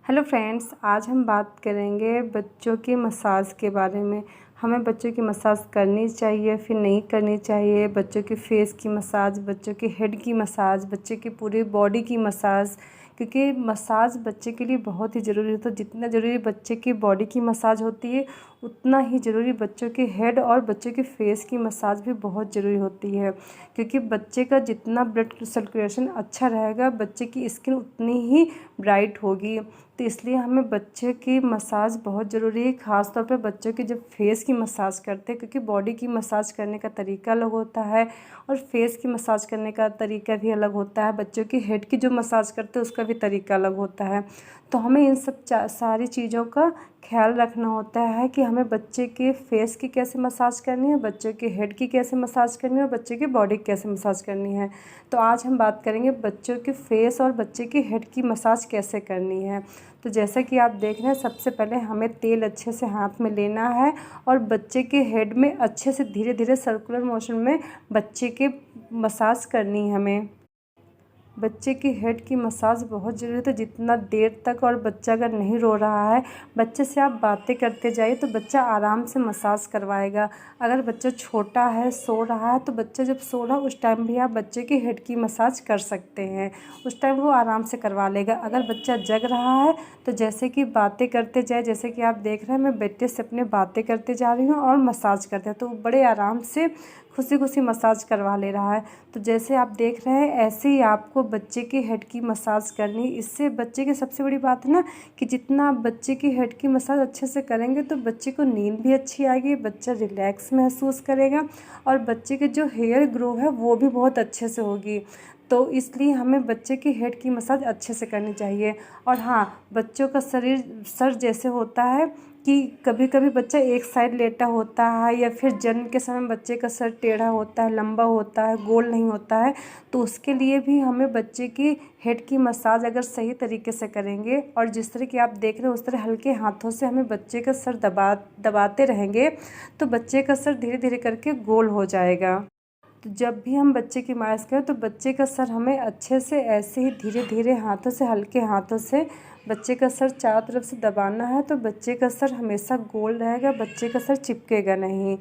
Hello friends, आज हम बात करेंगे बच्चों के मसाज के बारे में। हमें बच्चों की मसाज करनी चाहिए फिर नहीं करनी चाहिए। बच्चों के फेस की मसाज, बच्चों के हेड की मसाज, बच्चे की पूरी बॉडी की मसाज, क्योंकि मसाज बच्चे के लिए बहुत ही ज़रूरी होता है। जितना ज़रूरी बच्चे की बॉडी की मसाज होती है उतना ही ज़रूरी बच्चों के हेड और बच्चों के फेस की मसाज भी बहुत ज़रूरी होती है, क्योंकि बच्चे का जितना ब्लड सर्कुलेशन अच्छा रहेगा बच्चे की स्किन उतनी ही ब्राइट होगी। तो इसलिए हमें बच्चे की मसाज बहुत ज़रूरी है, ख़ास तौर पे बच्चों की जब फेस की मसाज करते हैं, क्योंकि बॉडी की मसाज करने का तरीका अलग होता है और फेस की मसाज करने का तरीका भी अलग होता है। बच्चों की हेड की जो मसाज करते हैं उसका भी तरीका अलग होता है। तो हमें इन सब सारी चीज़ों का ख्याल रखना होता है कि हमें बच्चे के फेस की कैसे मसाज करनी है, बच्चों के हेड की कैसे मसाज करनी है और बच्चे की बॉडी की कैसे मसाज करनी है। तो आज हम बात करेंगे बच्चों के फेस और बच्चे की हेड की मसाज कैसे करनी है। तो जैसा कि आप देख रहे हैं, सबसे पहले हमें तेल अच्छे से हाथ में लेना है और बच्चे के हेड में अच्छे से धीरे धीरे सर्कुलर मोशन में बच्चे के मसाज करनी है हमें। बच्चे की हेड की मसाज बहुत ज़रूरी है। जितना देर तक, और बच्चा अगर नहीं रो रहा है, बच्चे से आप बातें करते जाइए तो बच्चा आराम से मसाज करवाएगा। अगर बच्चा छोटा है, सो रहा है, तो बच्चा जब सो रहा है उस टाइम भी आप बच्चे की हेड की मसाज कर सकते हैं। उस टाइम वो आराम से करवा लेगा। अगर बच्चा जग रहा है तो जैसे कि बातें करते जाए, जैसे कि आप देख रहे हैं मैं बेटे से अपने बातें करते जा रही हूँ और मसाज करते हैं, तो बड़े आराम से खुशी खुशी मसाज करवा ले रहा है। तो जैसे आप देख रहे हैं ऐसे ही आपको बच्चे के हेड की मसाज करनी। इससे बच्चे की सबसे बड़ी बात है ना कि जितना आप बच्चे की हेड की मसाज अच्छे से करेंगे तो बच्चे को नींद भी अच्छी आएगी, बच्चा रिलैक्स महसूस करेगा और बच्चे के जो हेयर ग्रो है वो भी बहुत अच्छे से होगी। तो इसलिए हमें बच्चे की हेड की मसाज अच्छे से करनी चाहिए। और हाँ, बच्चों का सर जैसे होता है कि कभी कभी बच्चा एक साइड लेटा होता है या फिर जन्म के समय बच्चे का सर टेढ़ा होता है, लंबा होता है, गोल नहीं होता है, तो उसके लिए भी हमें बच्चे की हेड की मसाज अगर सही तरीके से करेंगे और जिस तरह की आप देख रहे हो उस तरह हल्के हाथों से हमें बच्चे का सर दबाते रहेंगे तो बच्चे का सर धीरे धीरे करके गोल हो जाएगा। तो जब भी हम बच्चे की मालिश करें तो बच्चे का सर हमें अच्छे से ऐसे ही धीरे धीरे हाथों से, हल्के हाथों से बच्चे का सर चारों तरफ से दबाना है। तो बच्चे का सर हमेशा गोल रहेगा, बच्चे का सर चिपकेगा नहीं।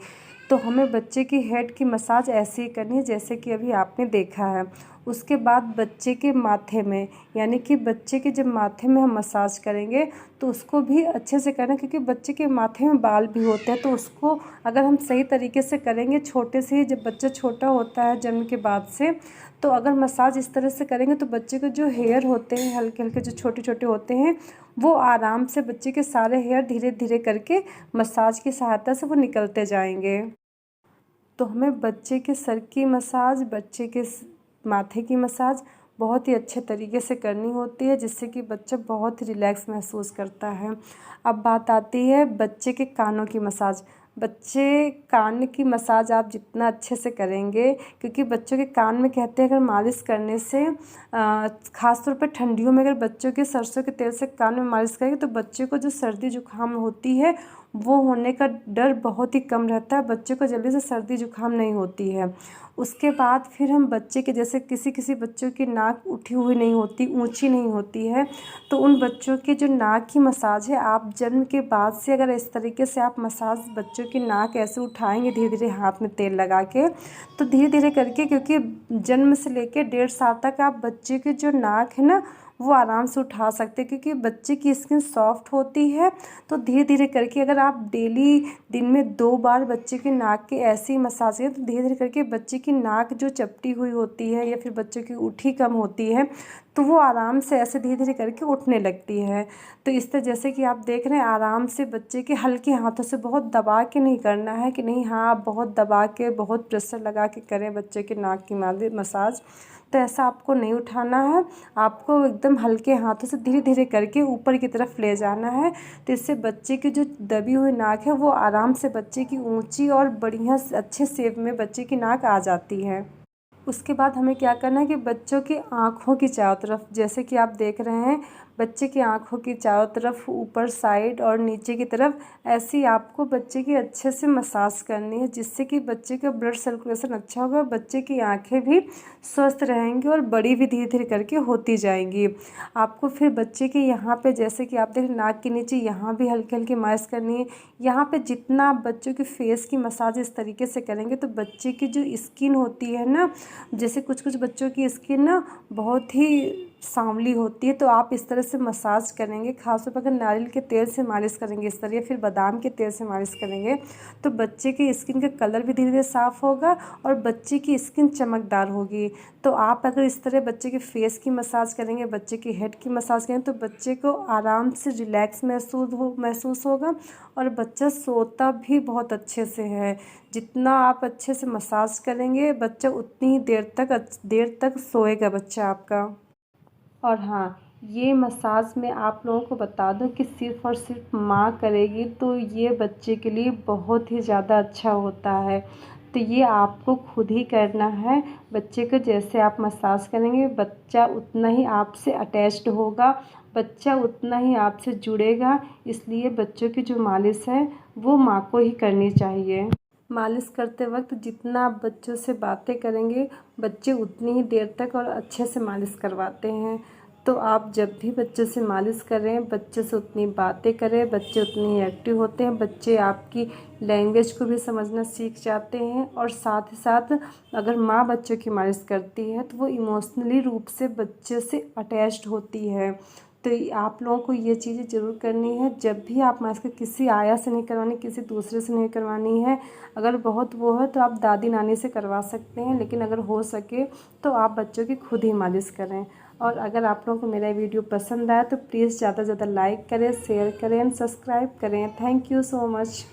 तो हमें बच्चे की हेड की मसाज ऐसे ही करनी है जैसे कि अभी आपने देखा है। उसके बाद बच्चे के माथे में, यानी कि बच्चे के जब माथे में हम मसाज करेंगे तो उसको भी अच्छे से करना, क्योंकि बच्चे के माथे में बाल भी होते हैं। तो उसको अगर हम सही तरीके से करेंगे, छोटे से ही, जब बच्चा छोटा होता है जन्म के बाद से, तो अगर मसाज इस तरह से करेंगे तो बच्चे के जो हेयर होते हैं हल्के हल्के जो छोटे छोटे होते हैं वो आराम से बच्चे के सारे हेयर धीरे धीरे करके मसाज की सहायता से वो निकलते जाएंगे। तो हमें बच्चे के सर की मसाज, बच्चे के माथे की मसाज बहुत ही अच्छे तरीके से करनी होती है, जिससे कि बच्चा बहुत ही रिलैक्स महसूस करता है। अब बात आती है बच्चे के कानों की मसाज। बच्चे कान की मसाज आप जितना अच्छे से करेंगे, क्योंकि बच्चों के कान में कहते हैं अगर मालिश करने से ख़ास तौर पर ठंडियों में अगर बच्चों के सरसों के तेल से कान में मालिश करेंगे तो बच्चे को जो सर्दी जुकाम होती है वो होने का डर बहुत ही कम रहता है, बच्चे को जल्दी से सर्दी जुकाम नहीं होती है। उसके बाद फिर हम बच्चे के, जैसे किसी किसी बच्चों की नाक उठी हुई नहीं होती, ऊंची नहीं होती है, तो उन बच्चों के जो नाक की मसाज है, आप जन्म के बाद से अगर इस तरीके से आप मसाज बच्चों की नाक ऐसे उठाएंगे धीरे धीरे हाथ में तेल लगा के, तो धीरे धीरे करके, क्योंकि जन्म से लेकर 1.5 साल तक आप बच्चे की जो नाक है ना वो आराम से उठा सकते हैं, क्योंकि बच्चे की स्किन सॉफ्ट होती है। तो धीरे धीरे करके अगर आप डेली दिन में 2 बार बच्चे की नाक की ऐसी ही मसाज करें तो धीरे धीरे करके बच्चे की नाक जो चपटी हुई होती है या फिर बच्चों की उठी कम होती है तो वो आराम से ऐसे धीरे धीरे करके उठने लगती है। तो इस तरह जैसे कि आप देख रहे हैं आराम से बच्चे के हल्के हाथों से, बहुत दबा के नहीं करना है कि नहीं हाँ आप बहुत दबा के बहुत प्रेशर लगा के करें बच्चे के नाक की मसाज, तो ऐसा आपको नहीं उठाना है। आपको एकदम हल्के हाथों से धीरे धीरे करके ऊपर की तरफ ले जाना है। तो इससे बच्चे की जो दबी हुई नाक है वो आराम से बच्चे की ऊंची और बढ़िया अच्छे शेप में बच्चे की नाक आ जाती है। उसके बाद हमें क्या करना है कि बच्चों की आँखों की चारों तरफ, जैसे कि आप देख रहे हैं बच्चे की आँखों की चारों तरफ, ऊपर साइड और नीचे की तरफ ऐसी आपको बच्चे की अच्छे से मसाज करनी है, जिससे कि बच्चे का ब्लड सर्कुलेशन अच्छा होगा, बच्चे की आँखें भी स्वस्थ रहेंगी और बड़ी भी धीरे धीरे करके होती जाएंगी। आपको फिर बच्चे के यहाँ पे, जैसे कि आप देख नाक के नीचे, यहाँ भी हल्की हल्की मालिश करनी है। यहाँ पे जितना आप बच्चों के फेस की मसाज इस तरीके से करेंगे तो बच्चे की जो स्किन होती है ना, जैसे कुछ कुछ बच्चों की स्किन ना बहुत ही सांवली होती है, तो आप इस तरह से मसाज करेंगे। खासतौर पर अगर नारियल के तेल से मालिश करेंगे इस तरह, या फिर बादाम के तेल से मालिश करेंगे तो बच्चे की स्किन का कलर भी धीरे धीरे साफ़ होगा और बच्चे की स्किन चमकदार होगी। तो आप अगर इस तरह बच्चे के फेस की मसाज करेंगे, बच्चे की हेड की मसाज करेंगे तो बच्चे को आराम से रिलैक्स महसूस होगा और बच्चा सोता भी बहुत अच्छे से है। जितना आप अच्छे से मसाज करेंगे बच्चा उतनी ही देर तक सोएगा बच्चा आपका। और हाँ, ये मसाज में आप लोगों को बता दूं कि सिर्फ़ और सिर्फ माँ करेगी तो ये बच्चे के लिए बहुत ही ज़्यादा अच्छा होता है। तो ये आपको खुद ही करना है। बच्चे को जैसे आप मसाज करेंगे बच्चा उतना ही आपसे अटैच्ड होगा, बच्चा उतना ही आपसे जुड़ेगा। इसलिए बच्चों की जो मालिश है वो माँ को ही करनी चाहिए। मालिश करते वक्त जितना आप बच्चों से बातें करेंगे बच्चे उतनी ही देर तक और अच्छे से मालिश करवाते हैं। तो आप जब भी बच्चे से मालिश करें, बच्चे से उतनी बातें करें, बच्चे उतनी ही एक्टिव होते हैं, बच्चे आपकी लैंग्वेज को भी समझना सीख जाते हैं। और साथ ही साथ अगर माँ बच्चों की मालिश करती है तो वो इमोशनली रूप से बच्चे से अटैच्ड होती है। तो आप लोगों को ये चीज़ें ज़रूर करनी है। जब भी आप मालिश किसी आया से नहीं करवानी, किसी दूसरे से नहीं करवानी है। अगर बहुत वो है तो आप दादी नानी से करवा सकते हैं, लेकिन अगर हो सके तो आप बच्चों की खुद ही मालिश करें। और अगर आप लोगों को मेरा वीडियो पसंद आया तो प्लीज़ ज़्यादा से ज़्यादा लाइक करें, शेयर करें एंड सब्सक्राइब करें। Thank you so much.